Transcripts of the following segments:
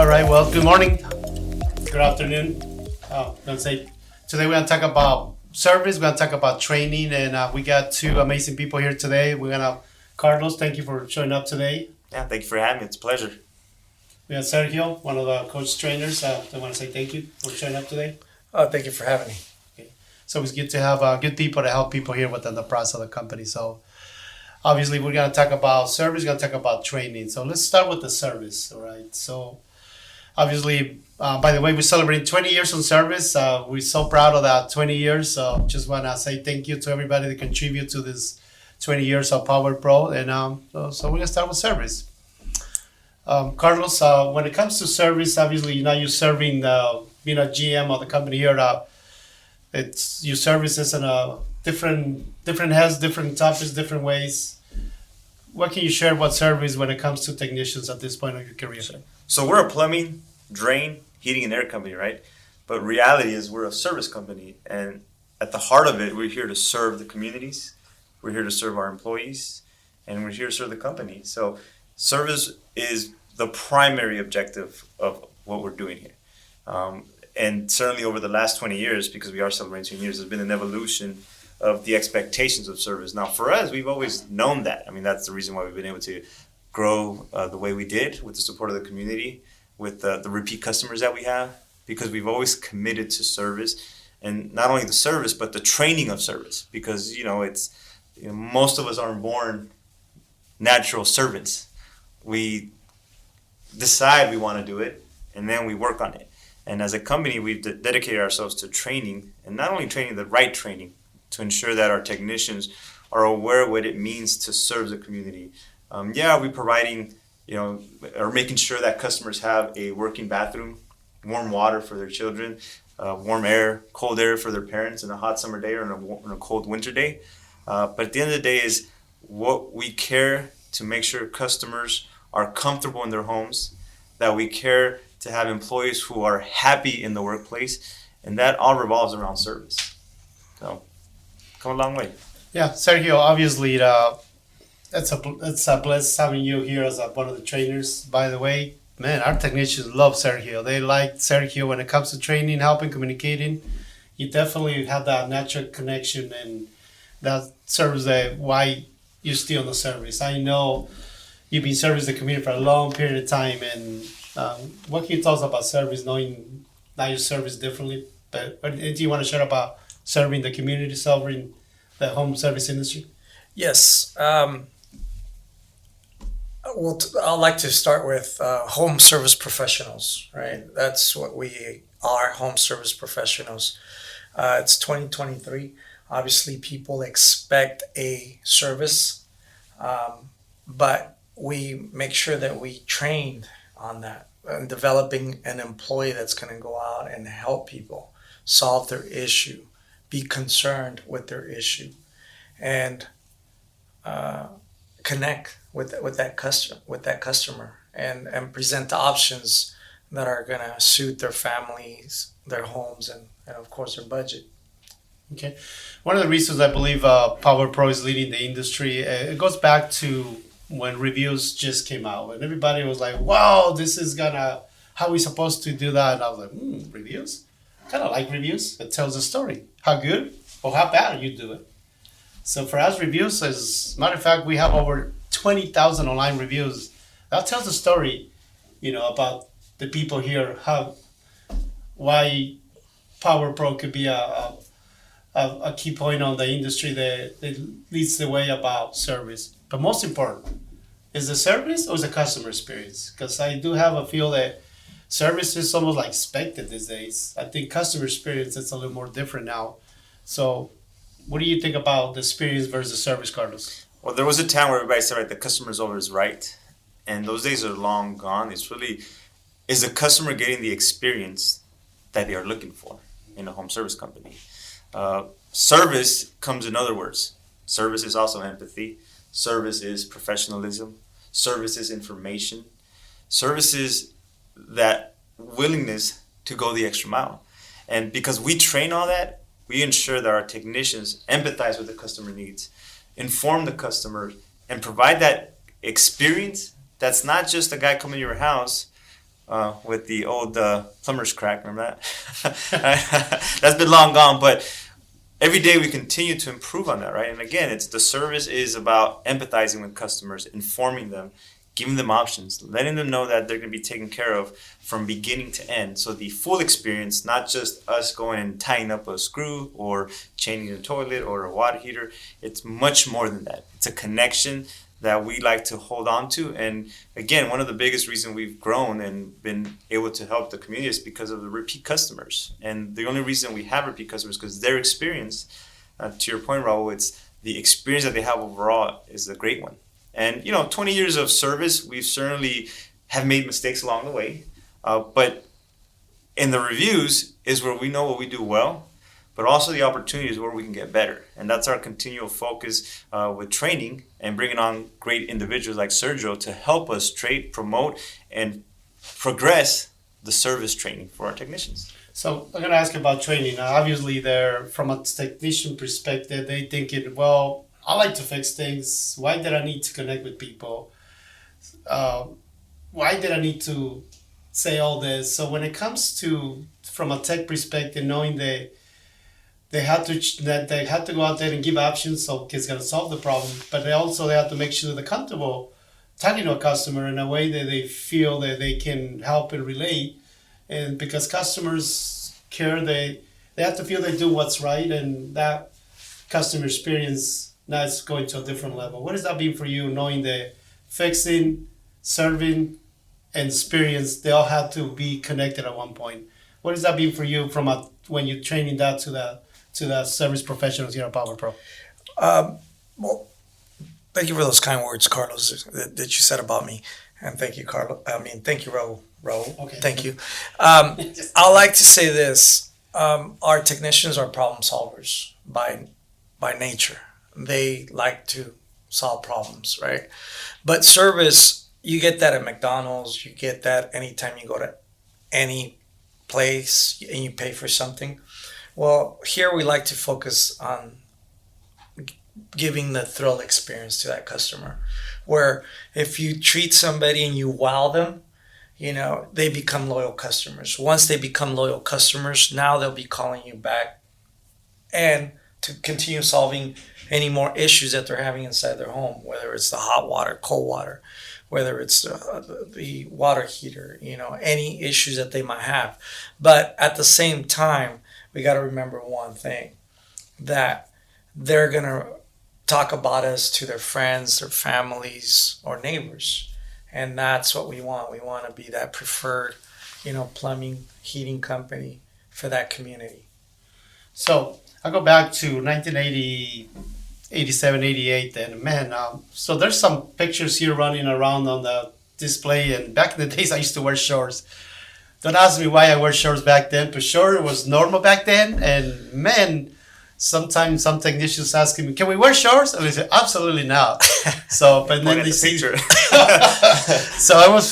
All right. Well, good morning. Good afternoon. Let's say today we're gonna talk about service. We're gonna talk about training, and we got two amazing people here today. We're gonna Carlos. Thank you for showing up today. Yeah, thank you for having me. It's a pleasure. We got Sergio, one of the coach trainers. I want to say thank you for showing up today. Oh, thank you for having me. So it's good to have good people to help people here within the process of the company. So obviously we're gonna talk about service. We're gonna talk about training. So let's start with the service. All right. So obviously, by the way, we're celebrating 20 years on service. We're so proud of that 20 years. So just want to say thank you to everybody that contribute to this 20 years of Power Pro. And so we're going to start with service. Carlos, when it comes to service, obviously, you're serving, being a GM of the company here. It's your services in a different has different topics, different ways. What can you share about service when it comes to technicians at this point of your career? So we're a plumbing, drain, heating, and air company, right? But reality is we're a service company, and at the heart of it, we're here to serve the communities. We're here to serve our employees, and we're here to serve the company. So service is the primary objective of what we're doing here. And certainly over the last 20 years, because we are celebrating 20 years, there's been an evolution of the expectations of service. Now, for us, we've always known that. I mean, that's the reason why we've been able to grow the way we did with the support of the community, with the repeat customers that we have, because we've always committed to service, and not only the service, but the training of service, because, most of us aren't born natural servants. We decide we want to do it, and then we work on it. And as a company, we've dedicated ourselves to training, and not only training, the right training, to ensure that our technicians are aware of what it means to serve the community. We're providing, or making sure that customers have a working bathroom, warm water for their children, warm air, cold air for their parents in a hot summer day or in a cold winter day. But at the end of the day is what we care to make sure customers are comfortable in their homes, that we care to have employees who are happy in the workplace, and that all revolves around service. So, come a long way. Yeah, Sergio, obviously, it's a bless having you here as one of the trainers. By the way, man, our technicians love Sergio. They like Sergio when it comes to training, helping, communicating. You definitely have that natural connection, and that serves why you're still in the service. I know you've been serving the community for a long period of time, and what can you tell us about service, knowing now you service differently? But what do you want to share about serving the community, serving the home service industry? Yes. I'd like to start with home service professionals, right? That's what we are, home service professionals. It's 2023. Obviously, people expect a service, but we make sure that we train on that and developing an employee that's going to go out and help people solve their issue, be concerned with their issue, and connect with that customer and present the options that are going to suit their families, their homes, and of course their budget. Okay. One of the reasons I believe Power Pro is leading the industry, it goes back to when reviews just came out, and everybody was like, wow, this is how are we supposed to do that? And I was like, reviews? Kind of like reviews. It tells a story. How good or how bad you do it. So for us, reviews, as a matter of fact, we have over 20,000 online reviews. That tells a story, about the people here, why Power Pro could be a key point on the industry that leads the way about service. But most important, is the service or is the customer experience? Because I do have a feel that service is almost like expected these days. I think customer experience is a little more different now. So what do you think about the experience versus service, Carlos? Well, there was a time where everybody said, right, the customer's always right. And those days are long gone. It's really, is the customer getting the experience that they are looking for in a home service company? Service comes in other words. Service is also empathy. Service is professionalism. Service is information. Service is that willingness to go the extra mile. And because we train all that, we ensure that our technicians empathize with the customer needs, inform the customer, and provide that experience that's not just a guy coming to your house with the old plumber's crack. Remember that? That's been long gone, but every day we continue to improve on that, right? And again, it's the service is about empathizing with customers, informing them, giving them options, letting them know that they're going to be taken care of from beginning to end. So the full experience, not just us going and tying up a screw or changing a toilet or a water heater. It's much more than that. It's a connection that we like to hold on to. And again, one of the biggest reasons we've grown and been able to help the community is because of the repeat customers. And the only reason we have repeat customers is because their experience, to your point, Raul, it's the experience that they have overall is a great one. And 20 years of service, we've certainly have made mistakes along the way. But in the reviews is where we know what we do well, but also the opportunities where we can get better. And that's our continual focus with training and bringing on great individuals like Sergio to help us train, promote, and progress the service training for our technicians. So I'm going to ask about training. Now, obviously, they're from a technician perspective, they thinking, well, I like to fix things. Why did I need to connect with people? Why did I need to say all this? So when it comes to, from a tech perspective, knowing they had to go out there and give options so it's going to solve the problem, but they have to make sure they're comfortable talking to a customer in a way that they feel that they can help and relate. And because customers care, they have to feel they do what's right, and that customer experience now it's going to a different level. What does that mean for you, knowing that fixing, serving, and experience, they all have to be connected at one point? What does that mean for you when you're training that to the service professionals here at Power Pro? Well, thank you for those kind words, Carlos, that you said about me. And thank you, Carlos. Thank you, Raul. Okay. Thank you. I like to say this. Our technicians are problem solvers by nature. They like to solve problems, right? But service, you get that at McDonald's. You get that anytime you go to any place and you pay for something. Well, here we like to focus on giving the thrill experience to that customer, where if you treat somebody and you wow them, they become loyal customers. Once they become loyal customers, now they'll be calling you back and to continue solving any more issues that they're having inside their home, whether it's the hot water, cold water, whether it's the water heater, any issues that they might have. But at the same time, we got to remember one thing, that they're going to talk about us to their friends, their families, or neighbors. And that's what we want. We want to be that preferred, plumbing, heating company for that community. So I go back to 1980, 87, 88, and man, so there's some pictures here running around on the display. And back in the days, I used to wear shorts. Don't ask me why I wear shorts back then, but short was normal back then. And man, sometimes some technicians asking me, "Can we wear shorts?" And I said, "Absolutely not." So, but then they see. So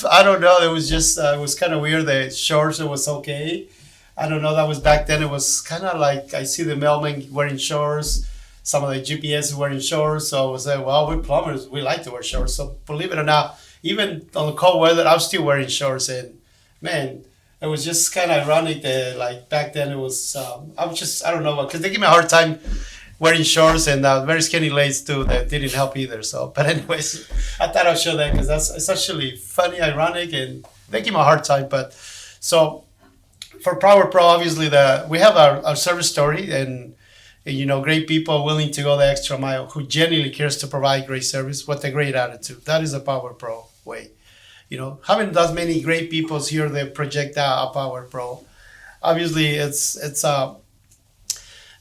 I don't know. It was just, it was kind of weird that shorts it was okay. I don't know. That was back then. It was kind of like I see the mailmen wearing shorts. Some of the GPS wearing shorts. So I was like, well, we're plumbers. We like to wear shorts. So believe it or not, even on the cold weather, I'm still wearing shorts. And man, it was just kind of ironic that like back then it was, I don't know, because they give me a hard time wearing shorts, and very skinny legs too that didn't help either. So, but anyways, I thought I'd show that because it's actually funny, ironic, and they give me a hard time. But so for Power Pro, obviously we have our service story, and great people willing to go the extra mile, who genuinely cares to provide great service with a great attitude. That is a Power Pro way. Having that many great people here that project out a Power Pro, obviously it's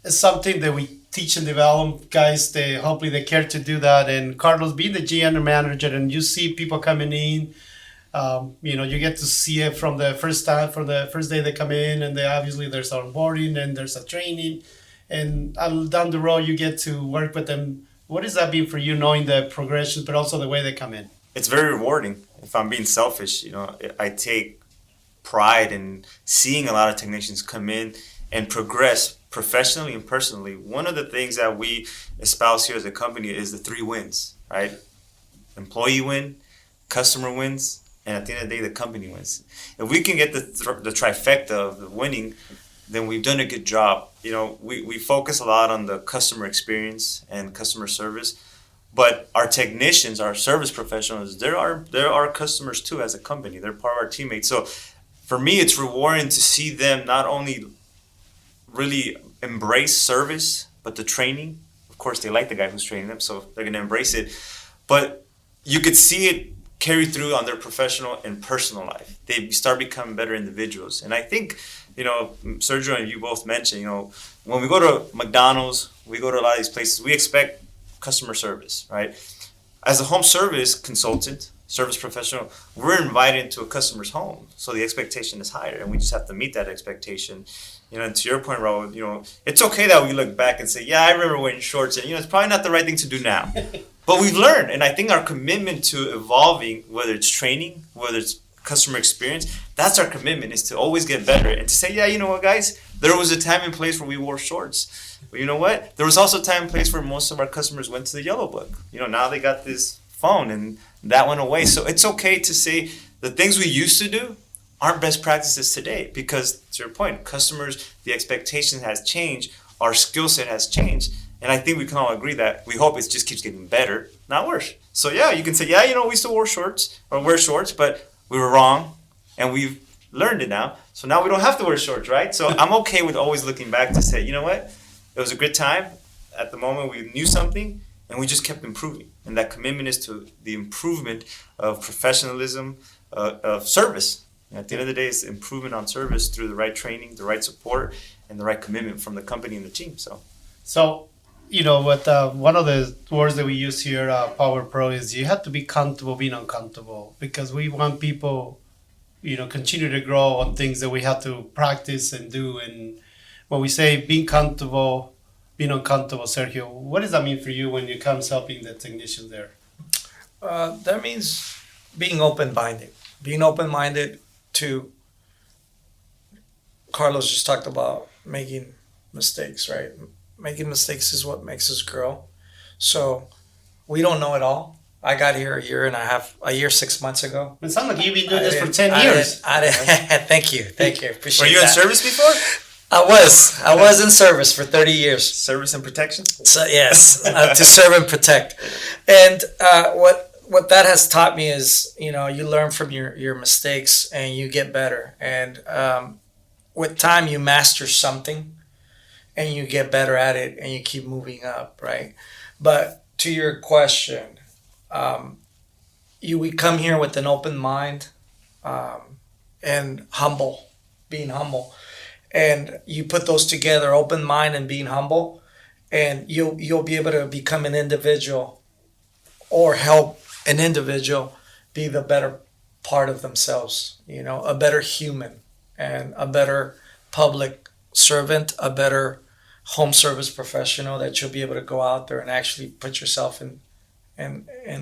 something that we teach and develop guys. Hopefully they care to do that. And Carlos, being the GM manager, and you see people coming in, you get to see it from the first day they come in, and obviously there's onboarding and there's a training, and down the road you get to work with them. What does that mean for you, knowing the progression, but also the way they come in? It's very rewarding. If I'm being selfish, I take pride in seeing a lot of technicians come in and progress professionally and personally. One of the things that we espouse here as a company is the 3 wins, right? Employee win, customer wins, and at the end of the day, the company wins. If we can get the trifecta of the winning, then we've done a good job. We focus a lot on the customer experience and customer service, but our technicians, our service professionals, they're our customers too as a company. They're part of our teammates. So for me, it's rewarding to see them not only really embrace service, but the training. Of course, they like the guy who's training them, so they're going to embrace it. But you could see it carry through on their professional and personal life. They start becoming better individuals. And I think, Sergio and you both mentioned, when we go to McDonald's, we go to a lot of these places, we expect customer service, right? As a home service consultant, service professional, we're invited into a customer's home. So the expectation is higher, and we just have to meet that expectation. And to your point, Raul, it's okay that we look back and say, yeah, I remember wearing shorts, and it's probably not the right thing to do now. But we've learned, and I think our commitment to evolving, whether it's training, whether it's customer experience, that's our commitment, is to always get better and to say, yeah, you know what, guys, there was a time and place where we wore shorts. But you know what? There was also a time and place where most of our customers went to the Yellow Book. Now they got this phone, and that went away. So it's okay to say the things we used to do aren't best practices today, because to your point, customers, the expectation has changed, our skill set has changed. And I think we can all agree that we hope it just keeps getting better, not worse. So yeah, you can say, yeah, we still wear shorts, but we were wrong, and we've learned it now. So now we don't have to wear shorts, right? So I'm okay with always looking back to say, you know what? It was a good time. At the moment, we knew something, and we just kept improving. And that commitment is to the improvement of professionalism, of service. And at the end of the day, it's improvement on service through the right training, the right support, and the right commitment from the company and the team. So what one of the words that we use here, Power Pro, is you have to be comfortable being uncomfortable, because we want people, continue to grow on things that we have to practice and do. And when we say being comfortable, being uncomfortable, Sergio, what does that mean for you when it comes helping the technicians there? That means being open-minded. Being open-minded to, Carlos just talked about making mistakes, right? Making mistakes is what makes us grow. So we don't know it all. I got here a year, 6 months ago. It sounds like you've been doing this for 10 years. Thank you. Appreciate Were you in service before? I was in service for 30 years. Service and protection? So yes, to serve and protect. And what that has taught me is, you learn from your mistakes and you get better. And with time, you master something and you get better at it and you keep moving up, right? But to your question, we come here with an open mind and being humble. And you put those together, open mind and being humble, and you'll be able to become an individual or help an individual be the better part of themselves, a better human and a better public servant, a better home service professional, that you'll be able to go out there and actually put yourself in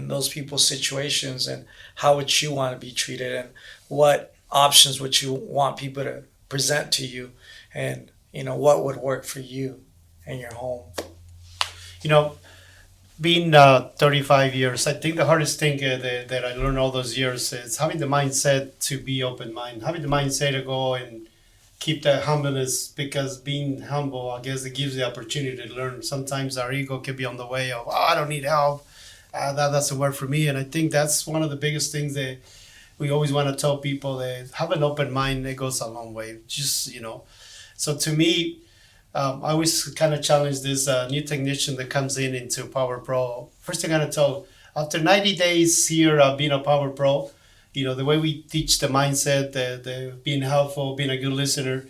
those people's situations, and how would you want to be treated, and what options would you want people to present to you, and what would work for you and your home. Being 35 years, I think the hardest thing that I learned all those years is having the mindset to be open-minded, having the mindset to go and keep that humbleness, because being humble, I guess, it gives the opportunity to learn. Sometimes our ego can be on the way of, I don't need help, that doesn't work for me. And I think that's one of the biggest things that we always want to tell people, that have an open mind. It goes a long way. So to me, I always kind of challenge this new technician that comes into Power Pro. First thing I'm going to tell, after 90 days here being a Power Pro, the way we teach the mindset, the being helpful, being a good listener,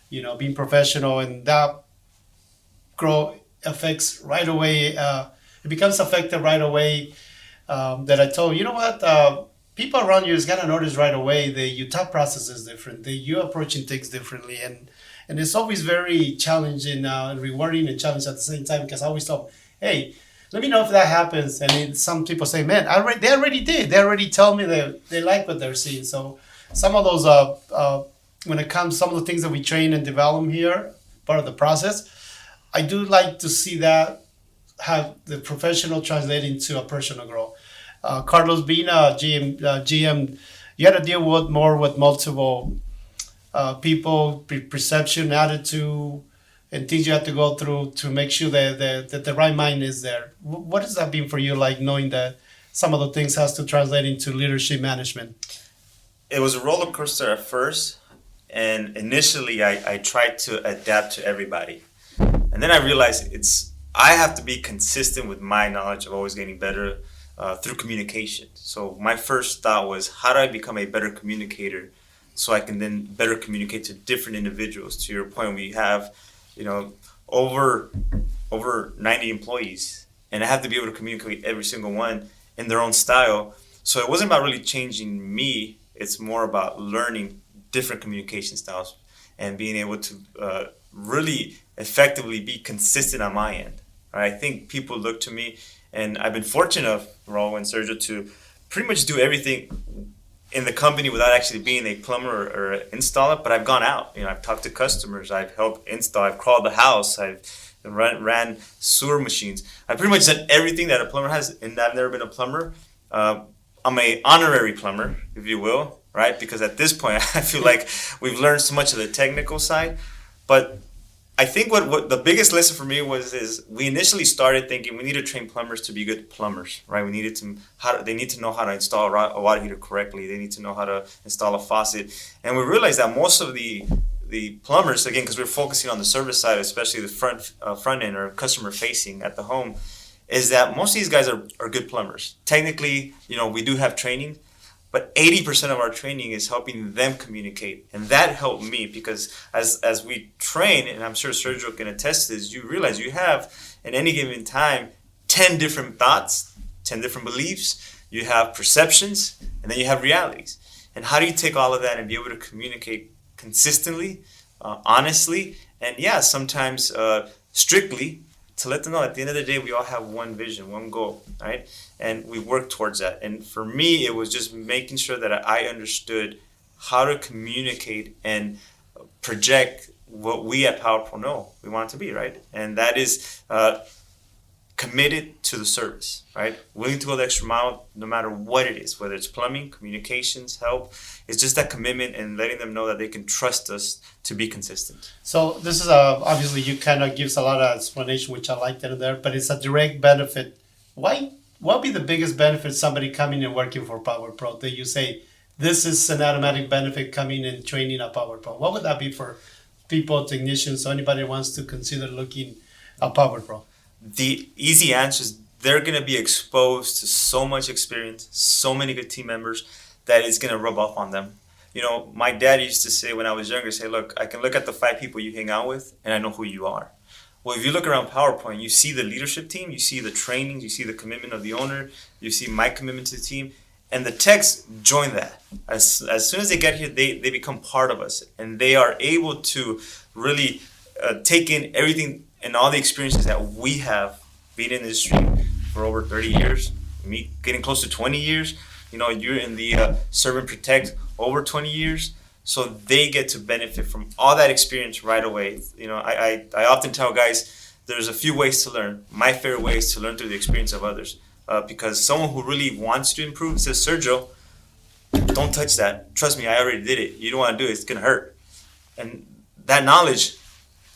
being professional, and that grow affects right away. It becomes effective right away. That I told people around you is gonna notice right away that your thought process is different, that you're approaching things differently, and it's always very challenging and rewarding and challenging at the same time, because I always tell, hey, let me know if that happens. And then some people say, man, they already did. They already tell me that they like what they're seeing. So some of those, when it comes, some of the things that we train and develop here, part of the process, I do like to see that have the professional translate into a personal growth. Carlos, being a GM, you had to deal with more with multiple people, perception, attitude, and things you have to go through to make sure that the right mind is there. What has that been for you, like knowing that some of the things has to translate into leadership management? It was a roller coaster at first, and initially I tried to adapt to everybody, and then I realized I have to be consistent with my knowledge of always getting better through communication. So my first thought was, how do I become a better communicator so I can then better communicate to different individuals? To your point, we have, over 90 employees, and I have to be able to communicate every single one in their own style. So it wasn't about really changing me. It's more about learning different communication styles and being able to really effectively be consistent on my end. Right? I think people look to me, and I've been fortunate, Raul and Sergio, to pretty much do everything in the company without actually being a plumber or an installer. But I've gone out. I've talked to customers. I've helped install. I've crawled the house. I've ran sewer machines. I've pretty much done everything that a plumber has, and I've never been a plumber. I'm a honorary plumber, if you will, right? Because at this point, I feel like we've learned so much of the technical side. But I think what the biggest lesson for me is we initially started thinking we need to train plumbers to be good plumbers, right? They need to know how to install a water heater correctly. They need to know how to install a faucet. And we realized that most of the plumbers, again, because we're focusing on the service side, especially the front end or customer facing at the home, is that most of these guys are good plumbers. Technically, we do have training, but 80% of our training is helping them communicate. And that helped me because as we train, and I'm sure Sergio can attest to this, you realize you have, at any given time, 10 different thoughts, 10 different beliefs, you have perceptions, and then you have realities. And how do you take all of that and be able to communicate consistently, honestly, and sometimes strictly, to let them know at the end of the day, we all have one vision, one goal, right? And we work towards that. And for me, it was just making sure that I understood how to communicate and project what we at PowerPro know we want it to be, right? And that is committed to the service, right? Willing to go the extra mile no matter what it is, whether it's plumbing, communications, help. It's just that commitment and letting them know that they can trust us to be consistent. So this is obviously you kind of gives a lot of explanation, which I like that in there, but it's a direct benefit. What would be the biggest benefit somebody coming and working for PowerPro that you say, this is an automatic benefit coming and training at PowerPro? What would that be for people, technicians, or anybody who wants to consider looking at PowerPro? The easy answer is they're going to be exposed to so much experience, so many good team members that it's going to rub off on them. My dad used to say when I was younger, look, I can look at the 5 people you hang out with and I know who you are. Well, if you look around PowerPoint, you see the leadership team, you see the trainings, you see the commitment of the owner, you see my commitment to the team, and the techs join that. As soon as they get here, they become part of us, and they are able to really take in everything and all the experiences that we have been in the industry for over 30 years, me getting close to 20 years. You're in the serve and protect over 20 years. So they get to benefit from all that experience right away. I often tell guys, there's a few ways to learn. My favorite way is to learn through the experience of others. Because someone who really wants to improve says, Sergio, don't touch that. Trust me, I already did it. You don't want to do it. It's going to hurt. And that knowledge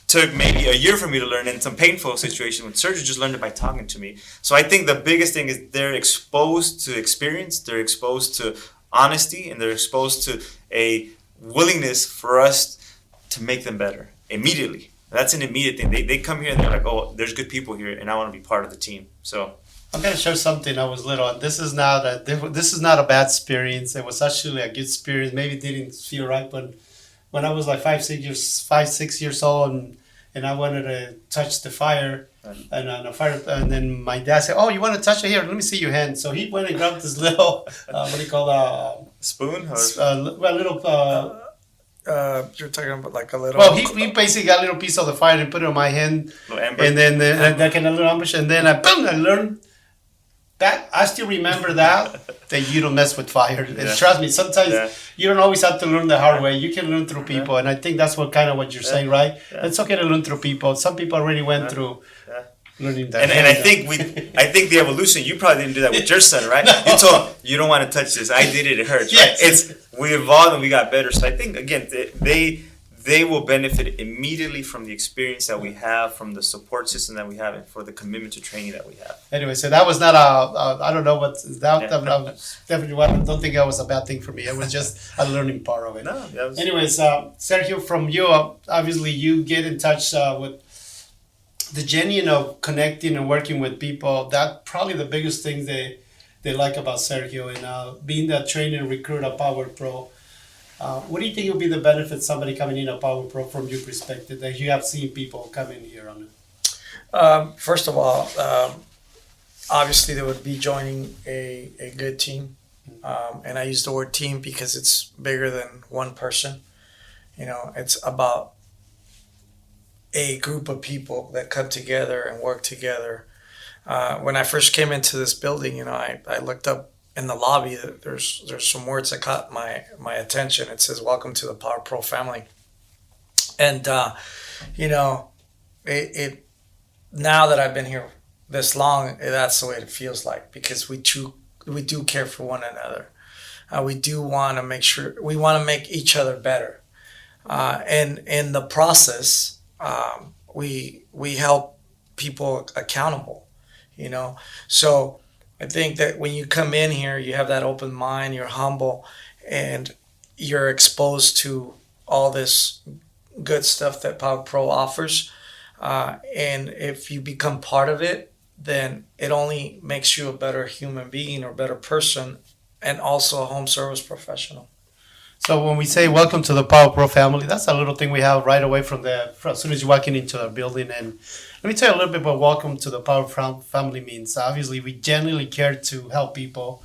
took maybe a year for me to learn in some painful situation when Sergio just learned it by talking to me. So I think the biggest thing is they're exposed to experience, they're exposed to honesty, and they're exposed to a willingness for us to make them better immediately. That's an immediate thing. They come here and they're like, oh, there's good people here and I want to be part of the team. So I'm gonna share something. I was little, and this is not a bad experience. It was actually a good experience. Maybe it didn't feel right, but when I was like 5-6 years old, and I wanted to touch the fire, and then my dad said, "Oh, you want to touch it here? Let me see your hand." So he went and grabbed this little what do you call spoon? You're talking about like a little. Well, he basically got a little piece of the fire and put it on my hand, and then that kind of little ambush, and then I learned that. I still remember that you don't mess with fire. And trust me, sometimes you don't always have to learn the hard way. You can learn through people, and I think that's what you're saying, right? It's okay to learn through people. Some people already went through learning that. And I think the evolution. You probably didn't do that with your son, right? No. You told him you don't want to touch this. I did it. It hurts. Yes. Right? We evolved and we got better. So I think again they will benefit immediately from the experience that we have, from the support system that we have, and for the commitment to training that we have. Anyway, so that was not I don't know what that, Yeah. definitely I don't think that was a bad thing for me. It was just a learning part of it. No, that was. Anyways, Sergio, from you, obviously you get in touch with the genuine of connecting and working with people. That probably the biggest thing they like about Sergio, and being that trainer and recruit at Power Pro. What do you think will be the benefit somebody coming in at Power Pro from your perspective that you have seen people come in here on it? First of all, obviously they would be joining a good team. And I use the word team because it's bigger than one person. You know, it's about a group of people that come together and work together. When I first came into this building, you know, I looked up in the lobby. There's some words that caught my attention. It says, "Welcome to the Power Pro family." And you know, it now that I've been here this long, that's the way it feels like, because we do care for one another. We do want to make sure we want to make each other better. And in the process, we help people accountable, you know. So I think that when you come in here, you have that open mind, you're humble, and you're exposed to all this good stuff that Power Pro offers. And if you become part of it, then it only makes you a better human being or better person, and also a home service professional. So when we say welcome to the Power Pro family, that's a little thing we have right away from as soon as you're walking into our building. And let me tell you a little bit about welcome to the Power Pro family means. Obviously, we genuinely care to help people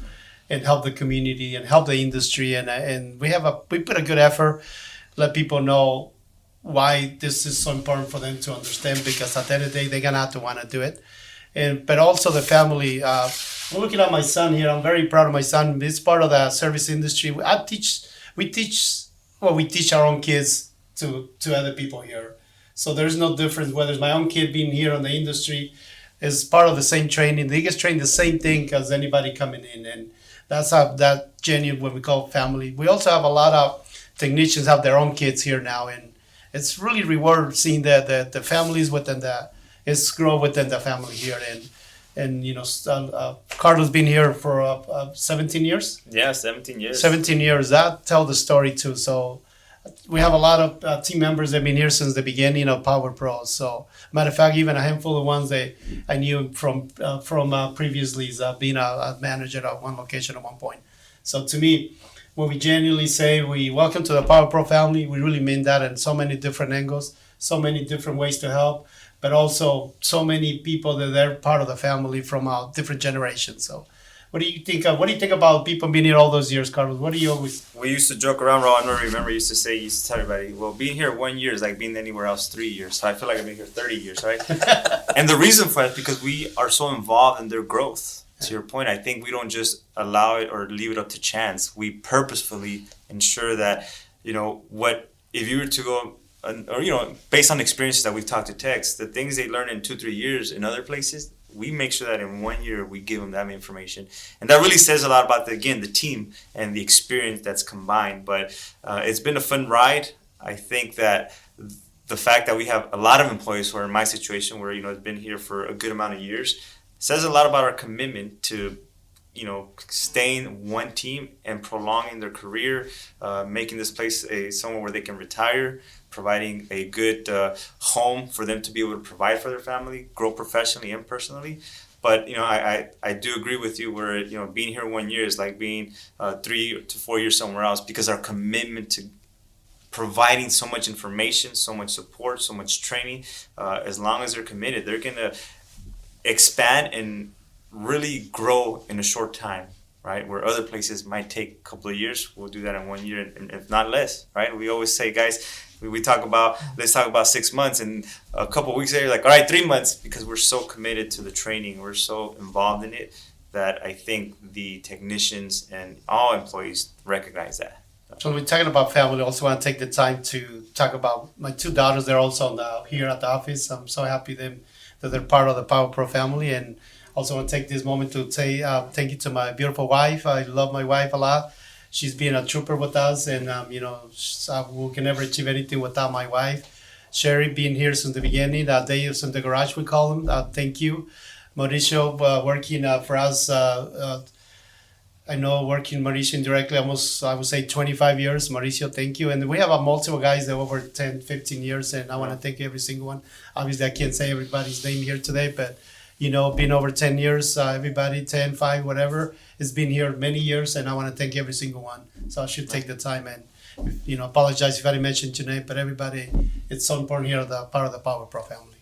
and help the community and help the industry. And we put a good effort, let people know why this is so important for them to understand, because at the end of the day, they're going to have to want to do it. But also the family. I'm looking at my son here. I'm very proud of my son. He's part of the service industry. We teach our own kids to other people here. So there's no difference whether it's my own kid being here in the industry is part of the same training. They get trained the same thing as anybody coming in. And that's how that genuine, what we call family. We also have a lot of technicians have their own kids here now. And it's really rewarding seeing that the families within it's grow within the family here. And you know, Carlos been here for 17 years. Yeah, 17 years. 17 years. That tell the story too. So we have a lot of team members that have been here since the beginning of Power Pro. So matter of fact, even a handful of ones that I knew from previously being a manager at one location at one point. So to me, when we genuinely say we welcome to the Power Pro family, we really mean that in so many different angles, so many different ways to help, but also so many people that they're part of the family from different generations. So what do you think about people being here all those years, Carlos? What do you always... We used to joke around, Ron. I remember used to tell everybody, well, being here 1 year is like being anywhere else 3 years. So I feel like I've been here 30 years, right? And the reason for it is because we are so involved in their growth. To your point, I think we don't just allow it or leave it up to chance. We purposefully ensure that, you know, if you were to go, or, you know, based on experiences that we've talked to techs, the things they learn in 2-3 years in other places, we make sure that in 1 year we give them that information. And that really says a lot about, the team and the experience that's combined. But it's been a fun ride. I think that the fact that we have a lot of employees who are in my situation where, you know, have been here for a good amount of years says a lot about our commitment to, you know, staying one team and prolonging their career, making this place somewhere where they can retire, providing a good home for them to be able to provide for their family, grow professionally and personally. But, you know, I do agree with you where, you know, being here 1 year is like being 3 to 4 years somewhere else, because our commitment to providing so much information, so much support, so much training, as long as they're committed, they're going to expand and really grow in a short time, right? Where other places might take a couple of years, we'll do that in 1 year, and if not less, right? We always say, guys, let's talk about 6 months, and a couple of weeks later, like, all right, 3 months, because we're so committed to the training, we're so involved in it, that I think the technicians and all employees recognize that. So we're talking about family. I also want to take the time to talk about my two daughters. They're also here at the office. I'm so happy that they're part of the Power Pro family. And also want to take this moment to say thank you to my beautiful wife. I love my wife a lot. She's been a trooper with us, and we can never achieve anything without my wife. Sherry being here since the beginning, Deus in the garage, we call him. Thank you. Mauricio working for us. I know working Mauricio indirectly almost, I would say, 25 years. Mauricio, thank you. And we have multiple guys that over 10, 15 years, and I want to thank every single one. Obviously, I can't say everybody's name here today, but, been over 10 years, everybody, 10, 5, whatever, has been here many years, and I want to thank every single one. So I should take the time and, apologize if I didn't mention your name, but everybody, it's so important here, the part of the Power Pro family.